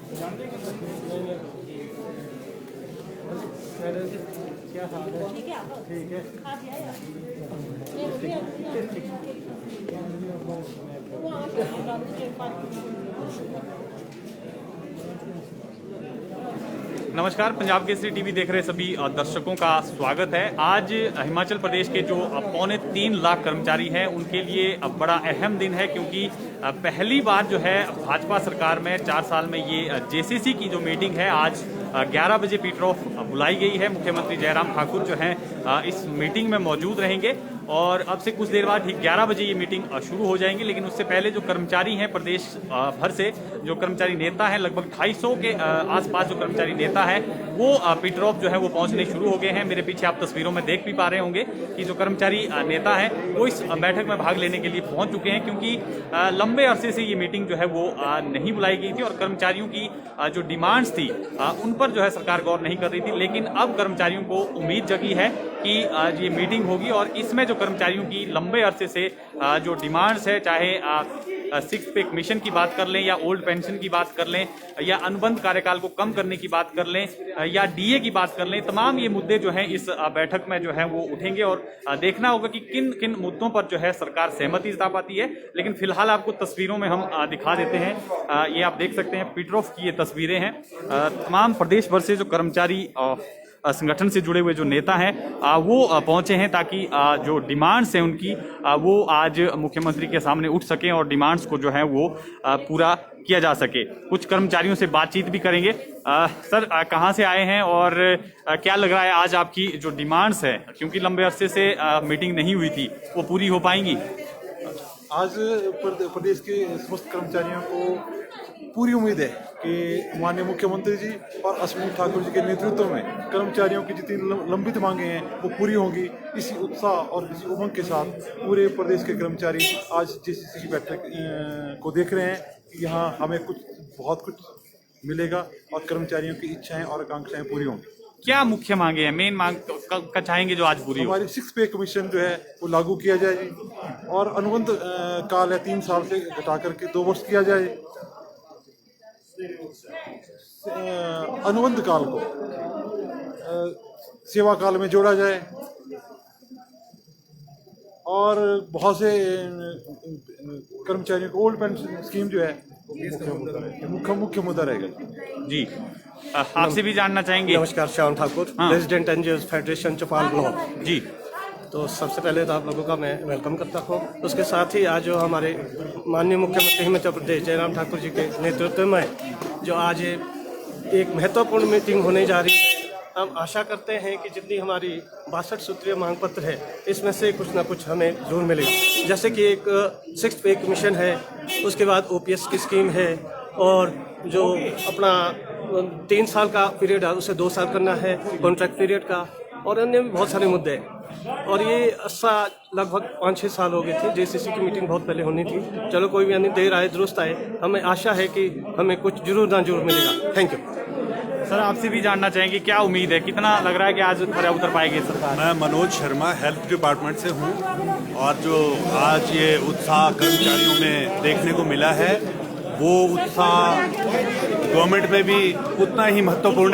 क्या हाल है? ठीक है। नमस्कार, पंजाब केसरी टीवी देख रहे सभी दर्शकों का स्वागत है। आज हिमाचल प्रदेश के जो 3.25 लाख कर्मचारी हैं उनके लिए बड़ा अहम दिन है, क्योंकि पहली बार जो है भाजपा सरकार में 4 साल में ये जेसीसी की जो मीटिंग है आज 11 बजे पीटर ऑफ बुलाई गई है। मुख्यमंत्री जयराम ठाकुर जो हैं इस मीटिंग में मौजूद रहेंगे और अब से कुछ देर बाद ठीक 11 बजे ये मीटिंग शुरू हो जाएंगी। लेकिन उससे पहले जो कर्मचारी हैं प्रदेश भर से, जो कर्मचारी नेता हैं, लगभग 250 के आसपास जो कर्मचारी नेता है वो पीटर ऑफ जो है वो पहुंचने शुरू हो गए हैं। मेरे पीछे आप तस्वीरों में देख भी पा रहे होंगे कि जो कर्मचारी नेता हैं वो इस बैठक में भाग लेने के लिए पहुंच चुके हैं, क्योंकि लंबे अरसे से ये मीटिंग जो है वो नहीं बुलाई गई थी और कर्मचारियों की जो डिमांड्स थी उन पर जो है सरकार गौर नहीं कर रही थी। लेकिन अब कर्मचारियों को उम्मीद जगी है कि आज ये मीटिंग होगी और इसमें जो कर्मचारियों की लंबे अरसे से जो डिमांड्स है, चाहे 6 पे कमीशन की बात कर लें या ओल्ड पेंशन की बात कर लें या अनुबंध कार्यकाल को कम करने की बात कर लें या डीए की बात कर लें, तमाम ये मुद्दे जो हैं इस बैठक में जो है वो उठेंगे और देखना होगा कि किन किन मुद्दों पर जो है सरकार सहमति जता पाती है। लेकिन फिलहाल आपको तस्वीरों में हम दिखा देते हैं। ये आप देख सकते हैं पीटर ऑफ की ये तस्वीरें हैं। तमाम प्रदेश भर से जो कर्मचारी संगठन से जुड़े हुए जो नेता हैं वो पहुंचे हैं, ताकि जो डिमांड्स हैं उनकी वो आज मुख्यमंत्री के सामने उठ सकें और डिमांड्स को जो है वो पूरा किया जा सके। कुछ कर्मचारियों से बातचीत भी करेंगे। सर, कहां से आए हैं और क्या लग रहा है आज आपकी जो डिमांड्स है, क्योंकि लंबे अरसे से मीटिंग नहीं हुई थी, वो पूरी हो पाएंगी? आज प्रदेश के समस्त कर्मचारियों को पूरी उम्मीद है कि माननीय मुख्यमंत्री जी और अश्विनी ठाकुर जी के नेतृत्व में कर्मचारियों की जितनी लंबित मांगे हैं वो पूरी होंगी। इसी उत्साह और इसी उमंग के साथ पूरे प्रदेश के कर्मचारी आज जेसीसी की बैठक को देख रहे हैं कि यहाँ हमें बहुत कुछ मिलेगा और कर्मचारियों की इच्छाएं और आकांक्षाएं पूरी होंगी। क्या मुख्य मांगे हैं, मेन मांग का चाहेंगे जो आज पूरी हो? हमारी 6 पे कमीशन जो है वो लागू किया जाए जी, और अनुबंध काल है 3 साल से घटा करके 2 वर्ष किया जाए। अनुबंध काल को सेवा काल में जोड़ा जाए और बहुत से कर्मचारियों को ओल्ड पेंशन स्कीम जो है मुख्य मुद्दा रहेगा जी। आपसे भी जानना चाहेंगे। नमस्कार, Shyam Thakur, resident NGOs federation Chaupal block ji. तो सबसे पहले तो आप लोगों का मैं वेलकम करता हूँ। उसके साथ ही आज जो हमारे माननीय मुख्यमंत्री हिमाचल प्रदेश जयराम ठाकुर जी के नेतृत्व में जो आज एक महत्वपूर्ण मीटिंग होने जा रही है, हम आशा करते हैं कि जितनी हमारी 62 सूत्रीय मांग पत्र है इसमें से कुछ ना कुछ हमें जरूर मिलेगा। जैसे कि एक 6 पे कमीशन है, उसके बाद ओपीएस की स्कीम है और जो अपना 3 साल का पीरियड है उसे 2 साल करना है कॉन्ट्रैक्ट पीरियड का, और अन्य भी बहुत सारे मुद्दे हैं। और ये लगभग 5-6 साल हो गए थे, जेसीसी की मीटिंग बहुत पहले होनी थी। चलो कोई भी नहीं, देर आए दुरुस्त आए, हमें आशा है कि हमें कुछ जरूर ना जरूर मिलेगा। Thank you. सर, आपसे भी जानना चाहेंगे क्या उम्मीद है, कितना लग रहा है कि आज खरा उतर पाएगी सरकार? मैं मनोज शर्मा हेल्थ डिपार्टमेंट से हूँ और जो आज ये उत्साह कर्मचारियों में देखने को मिला है वो उत्साह गवर्नमेंट में भी उतना ही महत्वपूर्ण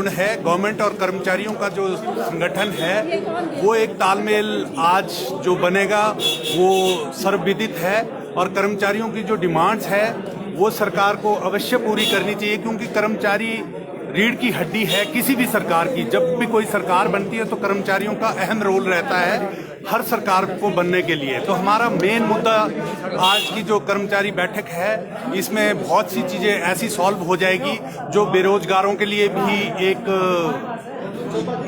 है। गवर्नमेंट और कर्मचारियों का जो संगठन है वो एक तालमेल आज जो बनेगा वो सर्वविदित है और कर्मचारियों की जो डिमांड्स है वो सरकार को अवश्य पूरी करनी चाहिए, क्योंकि कर्मचारी रीढ़ की हड्डी है किसी भी सरकार की। जब भी कोई सरकार बनती है तो कर्मचारियों का अहम रोल रहता है हर सरकार को बनने के लिए। तो हमारा मेन मुद्दा आज की जो कर्मचारी बैठक है इसमें बहुत सी चीज़ें ऐसी सॉल्व हो जाएगी जो बेरोजगारों के लिए भी एक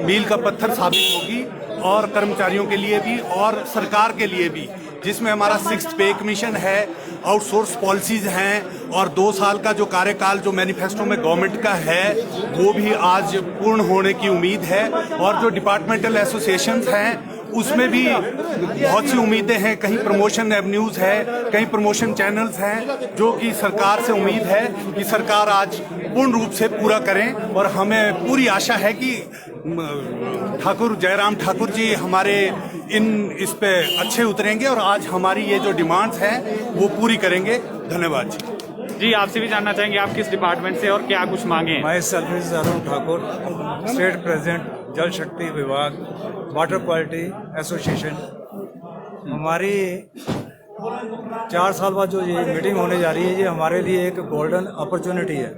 मील का पत्थर साबित होगी और कर्मचारियों के लिए भी और सरकार के लिए भी, जिसमें हमारा 6 पे कमीशन है, आउटसोर्स पॉलिसीज हैं और 2 साल का जो कार्यकाल जो मैनिफेस्टो में गवर्नमेंट का है वो भी आज पूर्ण होने की उम्मीद है। और जो डिपार्टमेंटल एसोसिएशंस हैं उसमें भी बहुत सी उम्मीदें हैं, कहीं प्रमोशन एवेन्यूज़ है, कहीं प्रमोशन चैनल्स हैं, जो कि सरकार से उम्मीद है कि सरकार आज पूर्ण रूप से पूरा करें। और हमें पूरी आशा है कि जयराम ठाकुर जी हमारे इस पे अच्छे उतरेंगे और आज हमारी ये जो डिमांड्स हैं वो पूरी करेंगे। धन्यवाद जी। जी, आपसे भी जानना चाहेंगे आप किस डिपार्टमेंट से और क्या कुछ मांगे हैं? My self is Arun Thakur, state president जल शक्ति विभाग, वाटर क्वालिटी एसोसिएशन। हमारी 4 साल बाद जो ये मीटिंग होने जा रही है, ये हमारे लिए एक गोल्डन अपॉर्चुनिटी है।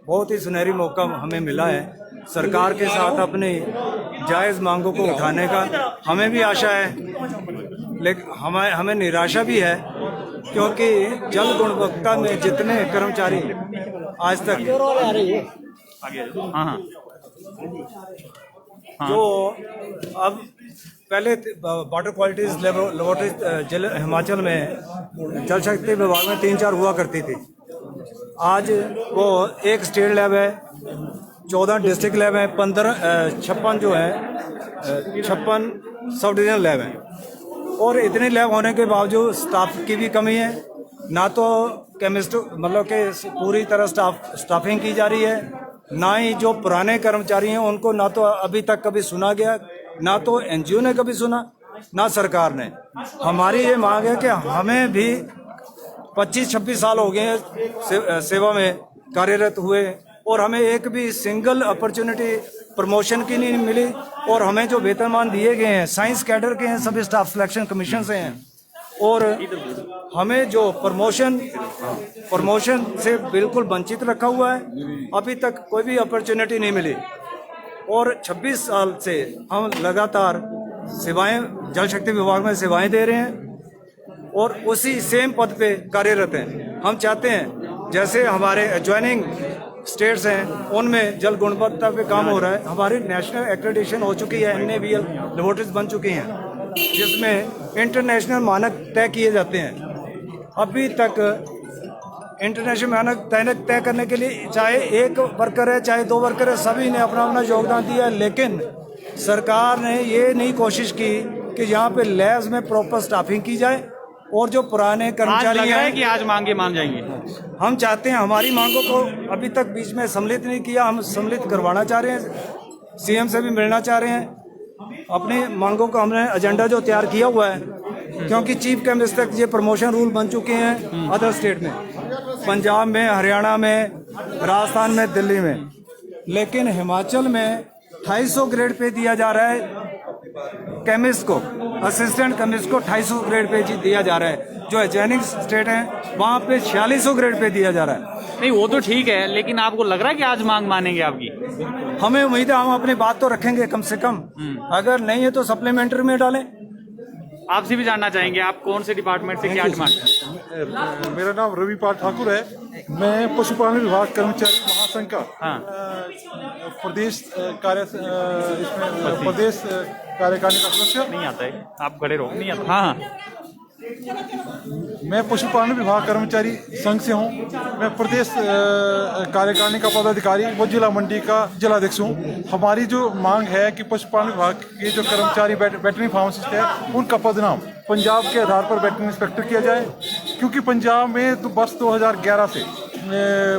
बहुत ही सुनहरी मौका हमें मिला है सरकार के साथ अपनी जायज़ मांगों को उठाने का। हमें भी आशा है, लेकिन हमें निराशा भी है, क्योंकि जल गुणवत्ता में जितने कर्मचारी आज तक हाँ जो अब पहले वाटर क्वालिटीज लेबोरेटरी जिले हिमाचल में जल शक्ति विभाग में 3-4 हुआ करती थी। आज वो 1 स्टेट लैब है, 14 डिस्ट्रिक्ट लैब है, 56 जो है 56 सब डिवीजनल लैब है। और इतने लैब होने के बावजूद स्टाफ की भी कमी है। ना तो केमिस्ट मतलब कि पूरी तरह स्टाफिंग की जा रही है, ना ही जो पुराने कर्मचारी हैं उनको ना तो अभी तक कभी सुना गया, ना तो एनजीओ ने कभी सुना, ना सरकार ने। हमारी ये मांग है कि हमें भी 25-26 साल हो गए हैं सेवा में कार्यरत हुए, और हमें एक भी सिंगल अपॉर्चुनिटी प्रमोशन की नहीं मिली। और हमें जो वेतनमान दिए गए हैं साइंस कैडर के हैं, सभी स्टाफ सिलेक्शन कमीशन से हैं, और हमें जो प्रमोशन से बिल्कुल वंचित रखा हुआ है। अभी तक कोई भी अपॉर्चुनिटी नहीं मिली, और 26 साल से हम लगातार सेवाएं जल शक्ति विभाग में सेवाएं दे रहे हैं और उसी सेम पद पे कार्यरत हैं। हम चाहते हैं जैसे हमारे एडजॉइनिंग स्टेट्स हैं उनमें जल गुणवत्ता पे काम हो रहा है। हमारी नेशनल एक्रेडिटेशन हो चुकी है, NABL लेबोरेटरीज बन चुकी हैं जिसमें इंटरनेशनल मानक तय किए जाते हैं। अभी तक इंटरनेशनल मानक तय करने के लिए चाहे 1 वर्कर है चाहे 2 वर्कर है, सभी ने अपना अपना योगदान दिया है, लेकिन सरकार ने ये नहीं कोशिश की कि यहाँ पे लैब्स में प्रॉपर स्टाफिंग की जाए। और जो पुराने कर्मचारी हैं कि आज मांगे मान जाएंगे। हम चाहते हैं, हमारी मांगों को अभी तक बीच में सम्मिलित नहीं किया, हम सम्मिलित करवाना चाह रहे हैं, CM से भी मिलना चाह रहे हैं। अपनी मांगों का हमने एजेंडा जो तैयार किया हुआ है, क्योंकि चीफ केमिस्ट तक ये प्रमोशन रूल बन चुके हैं अदर स्टेट में, पंजाब में, हरियाणा में, राजस्थान में, दिल्ली में, लेकिन हिमाचल में 250 ग्रेड पे दिया जा रहा है केमिस्ट को, असिस्टेंट केमिस्ट को 250 ग्रेड पे दिया जा रहा है। जो एडजॉइनिंग स्टेट हैं वहाँ पे 4600 ग्रेड पे दिया जा रहा है। नहीं, वो तो ठीक है, लेकिन आपको लग रहा है कि आज मांग मानेंगे आपकी? हमें उम्मीद है हम अपनी बात तो रखेंगे कम से कम, अगर नहीं है तो सप्लीमेंट्री में डालें। आपसे भी जानना चाहेंगे आप कौन से डिपार्टमेंट से क्या डिमांड? मेरा नाम रविपाल ठाकुर है, मैं पशुपालन विभाग कर्मचारी महासंघ का प्रदेश कार्यकारिणी का सदस्य। नहीं आता है, आप खड़े रहो। नहीं आता। हाँ, मैं पशुपालन विभाग कर्मचारी संघ से हूँ। मैं प्रदेश कार्यकारिणी का पदाधिकारी व जिला मंडी का जिलाध्यक्ष हूँ। हमारी जो मांग है कि पशुपालन विभाग के जो कर्मचारी वेटरनरी फार्मासिस्ट है उनका पदनाम पंजाब के आधार पर वेटरनरी इंस्पेक्टर किया जाए, क्योंकि पंजाब में तो बस 2011 से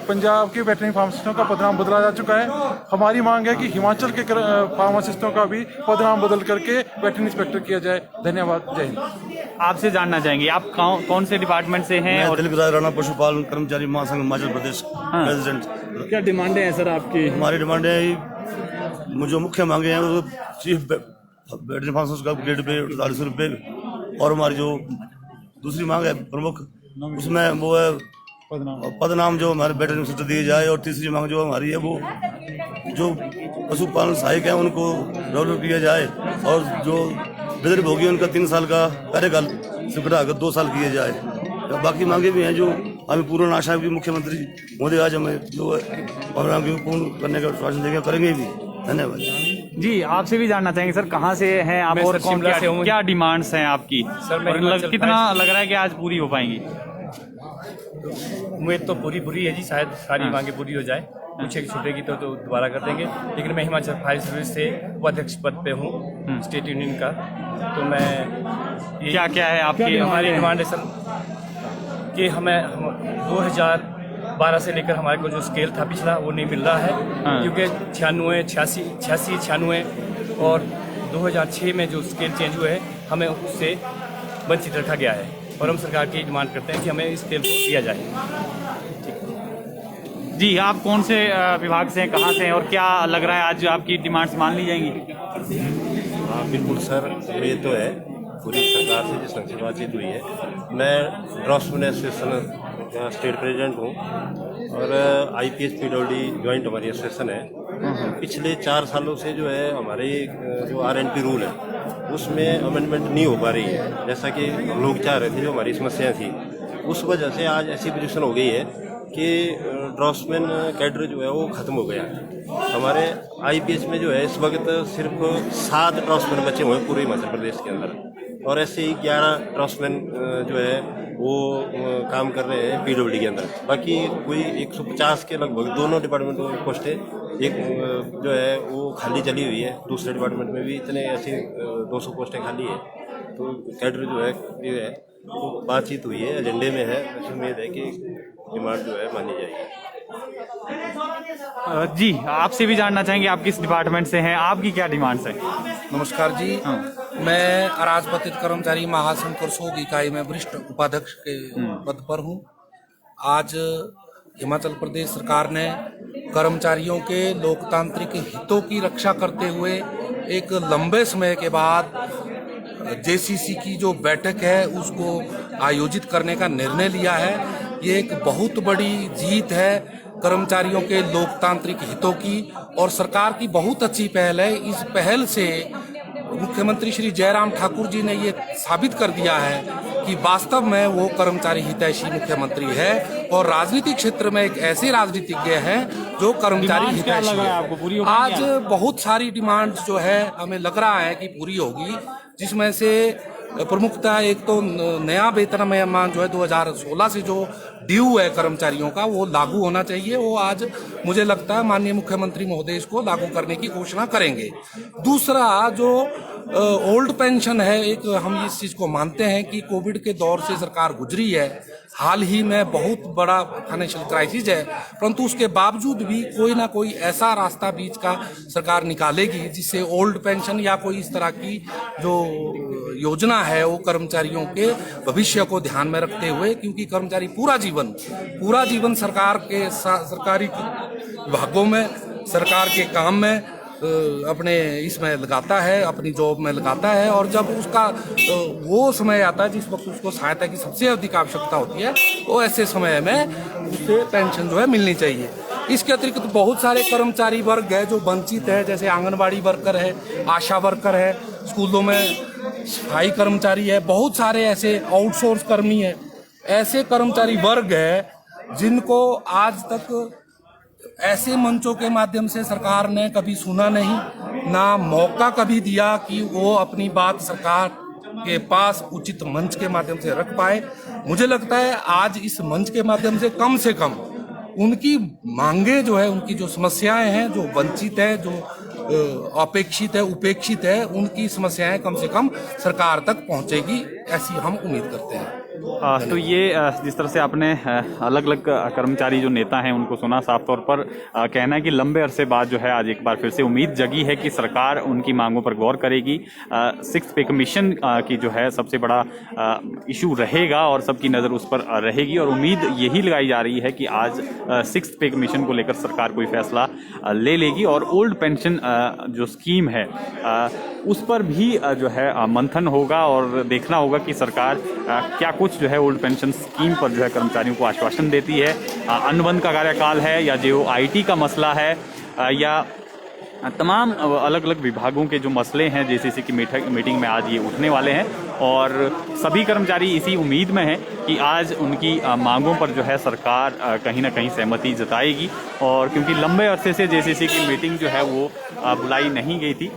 पंजाब के वेटरनरी फार्मासिस्टों का पदनाम बदला जा चुका है। हमारी मांग है कि हिमाचल के फार्मासिस्टों का भी पदनाम बदल करके वेटरनरी इंस्पेक्टर किया जाए। धन्यवाद, जय हिंद। आपसे जानना चाहेंगे आप कौन से डिपार्टमेंट से हैं? और दिलीप राणा, पशुपालन कर्मचारी महासंघ हिमाचल प्रदेश प्रेसिडेंट। क्या डिमांडें हैं सर आपकी? हमारी डिमांडें जो मुख्य मांगे हैं वो चीफ वेटरनरी फार्मासिस्ट का ग्रेड पे 48 रुपये, और हमारी जो दूसरी मांग है प्रमुख उसमें वो है पदनाम जो हमारे वेटरनरी इंस्पेक्टर दिए जाए, और तीसरी मांग जो हमारी है वो जो पशुपालन सहायक है उनको डेवलप किया जाए, और जो विदर्भ होगी उनका 3 साल का कार्यकाल से बढ़ाकर 2 साल किए जाए। बाकी मांगे भी हैं जो हमें पूर्ण आशा है कि मुख्यमंत्री मोदी आज हमें जो प्रोग्राम को पूर्ण करने का आश्वासन देंगे, करेंगे भी। धन्यवाद जी। आपसे भी जानना चाहेंगे सर कहाँ से हैं आप और क्या डिमांड्स हैं आपकी? सर कितना लग रहा है कि आज पूरी हो पाएंगी? उम्मीद तो पूरी है जी, शायद सारी मांगे पूरी हो जाए, कुछ एक छूटेगी तो दोबारा कर देंगे। लेकिन मैं हिमाचल फायर सर्विस से उपाध्यक्ष पद पे हूँ स्टेट यूनियन का, तो मैं क्या है आपकी? हमारी डिमांड है सर कि हमें 2012 से लेकर हमारे को जो स्केल था पिछला वो नहीं मिल रहा है, क्योंकि 96, 86, 96 और 2006 में जो स्केल चेंज हुए हैं हमें उससे वंचित रखा गया है और हम सरकार की डिमांड करते हैं कि हमें इस तेल को दिया जाए। जी, आप कौन से विभाग से हैं, कहाँ से हैं और क्या लग रहा है आज आपकी डिमांड्स मान ली जाएंगी? हाँ बिल्कुल सर, ये तो है पूरी सरकार से जिस ढंग से बातचीत हुई है। मैं ड्राफ्ट्समैन एसोसिएशन का स्टेट प्रेसिडेंट हूँ और IPS PWD ज्वाइंट हमारी एसोसिएशन है। पिछले 4 सालों से जो है हमारे जो RNP रूल है उसमें अमेंडमेंट नहीं हो पा रही है, जैसा कि हम लोग चाह रहे थे। जो हमारी समस्याएं थी उस वजह से आज ऐसी पोजीशन हो गई है कि ड्राफ्ट्समैन कैडर जो है वो ख़त्म हो गया है। हमारे IPS में जो है इस वक्त सिर्फ 7 ड्राफ्ट्समैन बचे हुए हैं पूरे हिमाचल प्रदेश के अंदर, और ऐसे ही 11 ड्राफ्ट्समैन जो है वो काम कर रहे हैं PWD के अंदर। बाकी कोई 150 के लगभग दोनों डिपार्टमेंटों में पोस्टें एक जो है वो खाली चली हुई है। दूसरे डिपार्टमेंट में भी इतने ऐसी 200 पोस्टें खाली है। तो कैडर जो है ये है तो बातचीत हुई है, एजेंडे में है। उम्मीद है कि डिमांड जो है मानी जाएगी। जी, आपसे भी जानना चाहेंगे आप किस डिपार्टमेंट से हैं, आपकी क्या डिमांड्स हैं? नमस्कार जी, मैं अराजपत्रित कर्मचारी महासंघ करसोग इकाई में वरिष्ठ उपाध्यक्ष के पद पर हूँ। आज हिमाचल प्रदेश सरकार ने कर्मचारियों के लोकतांत्रिक हितों की रक्षा करते हुए एक लंबे समय के बाद JCC की जो बैठक है उसको आयोजित करने का निर्णय लिया है। ये एक बहुत बड़ी जीत है कर्मचारियों के लोकतांत्रिक हितों की, और सरकार की बहुत अच्छी पहल है। इस पहल से मुख्यमंत्री श्री जयराम ठाकुर जी ने ये साबित कर दिया है कि वास्तव में वो कर्मचारी हितैषी मुख्यमंत्री है और राजनीतिक क्षेत्र में एक ऐसे राजनीतिज्ञ हैं जो कर्मचारी हितैषी है। आज बहुत सारी डिमांड जो है हमें लग रहा है कि पूरी होगी, जिसमें से प्रमुखता एक तो नया वेतनमान जो है 2016 से जो ड्यू है कर्मचारियों का वो लागू होना चाहिए। वो आज मुझे लगता है माननीय मुख्यमंत्री महोदय इसको लागू करने की घोषणा करेंगे। दूसरा जो ओल्ड पेंशन है, एक हम इस चीज को मानते हैं कि कोविड के दौर से सरकार गुजरी है, हाल ही में बहुत बड़ा फाइनेंशियल क्राइसिस है, परंतु उसके बावजूद भी कोई ना कोई ऐसा रास्ता बीच का सरकार निकालेगी जिससे ओल्ड पेंशन या कोई इस तरह की जो योजना है वो कर्मचारियों के भविष्य को ध्यान में रखते हुए, क्योंकि कर्मचारी पूरा जीवन सरकार के सरकारी विभागों में, सरकार के काम में अपने इसमें लगाता है, अपनी जॉब में लगाता है, और जब उसका वो समय आता है जिस वक्त उसको सहायता की सबसे अधिक आवश्यकता होती है, वो ऐसे समय में उसे पेंशन जो है मिलनी चाहिए। इसके अतिरिक्त तो बहुत सारे कर्मचारी वर्ग है जो वंचित है, जैसे आंगनबाड़ी वर्कर है, आशा वर्कर है, स्कूलों में सफाई कर्मचारी है, बहुत सारे ऐसे आउटसोर्स कर्मी है। ऐसे कर्मचारी वर्ग है जिनको आज तक ऐसे मंचों के माध्यम से सरकार ने कभी सुना नहीं, ना मौका कभी दिया कि वो अपनी बात सरकार के पास उचित मंच के माध्यम से रख पाए। मुझे लगता है आज इस मंच के माध्यम से कम उनकी मांगे जो है, उनकी जो समस्याएं हैं, जो वंचित है, जो अपेक्षित है, उपेक्षित है, उनकी समस्याएं कम से कम सरकार तक पहुंचेगी, ऐसी हम उम्मीद करते हैं। तो ये जिस तरह से आपने अलग अलग कर्मचारी जो नेता हैं उनको सुना, साफ तौर पर कहना है कि लंबे अरसे बाद जो है आज एक बार फिर से उम्मीद जगी है कि सरकार उनकी मांगों पर गौर करेगी। 6th पे कमीशन की जो है सबसे बड़ा इशू रहेगा और सबकी नज़र उस पर रहेगी, और उम्मीद यही लगाई जा रही है कि आज 6th पे कमीशन को लेकर सरकार कोई फैसला ले लेगी, और ओल्ड पेंशन जो स्कीम है उस पर भी जो है मंथन होगा और देखना होगा कि सरकार क्या कुछ जो है ओल्ड पेंशन स्कीम पर जो है कर्मचारियों को आश्वासन देती है। अनुबंध का कार्यकाल है या JOIT का मसला है या तमाम अलग अलग विभागों के जो मसले हैं JCC की मीटिंग में आज ये उठने वाले हैं, और सभी कर्मचारी इसी उम्मीद में हैं कि आज उनकी मांगों पर जो है सरकार कहीं ना कहीं सहमति जताएगी, और क्योंकि लंबे अरसे से JCC की मीटिंग जो है वो बुलाई नहीं गई थी,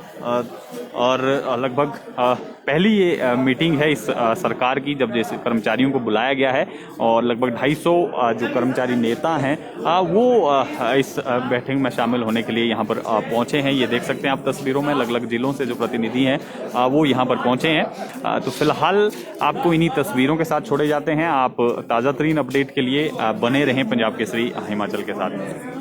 और लगभग पहली ये मीटिंग है इस सरकार की जब जैसे कर्मचारियों को बुलाया गया है, और लगभग 250 जो कर्मचारी नेता हैं वो इस बैठक में शामिल होने के लिए यहाँ पर पहुँचे हैं। ये देख सकते हैं आप तस्वीरों में, अलग अलग जिलों से जो प्रतिनिधि हैं वो यहाँ पर पहुँचे हैं। तो फिलहाल आपको इन्हीं तस्वीरों के साथ छोड़े जाते हैं। आप ताज़ा तरीन अपडेट के लिए बने रहें पंजाब केसरी हिमाचल के साथ।